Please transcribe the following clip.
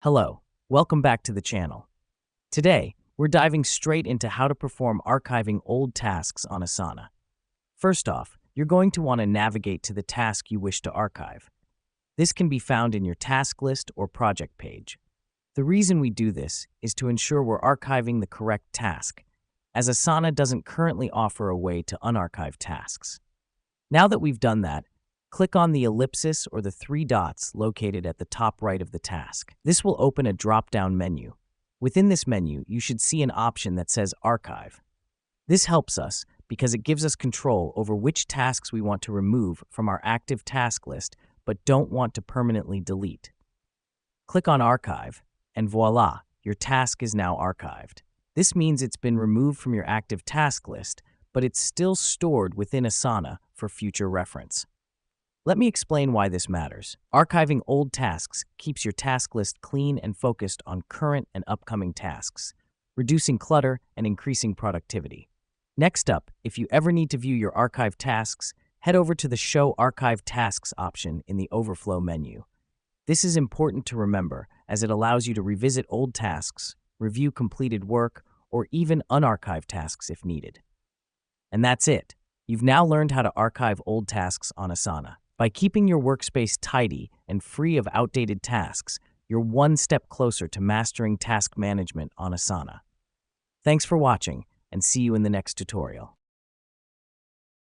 Hello, welcome back to the channel. Today, we're diving straight into how to perform archiving old tasks on Asana. First off, you're going to want to navigate to the task you wish to archive. This can be found in your task list or project page. The reason we do this is to ensure we're archiving the correct task, as Asana doesn't currently offer a way to unarchive tasks. Now that we've done that, click on the ellipsis or the three dots located at the top right of the task. This will open a drop-down menu. Within this menu, you should see an option that says Archive. This helps us because it gives us control over which tasks we want to remove from our active task list but don't want to permanently delete. Click on Archive, and voila, your task is now archived. This means it's been removed from your active task list, but it's still stored within Asana for future reference. Let me explain why this matters. Archiving old tasks keeps your task list clean and focused on current and upcoming tasks, reducing clutter and increasing productivity. Next up, if you ever need to view your archived tasks, head over to the Show Archive Tasks option in the Overflow menu. This is important to remember as it allows you to revisit old tasks, review completed work, or even unarchive tasks if needed. And that's it. You've now learned how to archive old tasks on Asana. By keeping your workspace tidy and free of outdated tasks, you're one step closer to mastering task management on Asana. Thanks for watching, and see you in the next tutorial.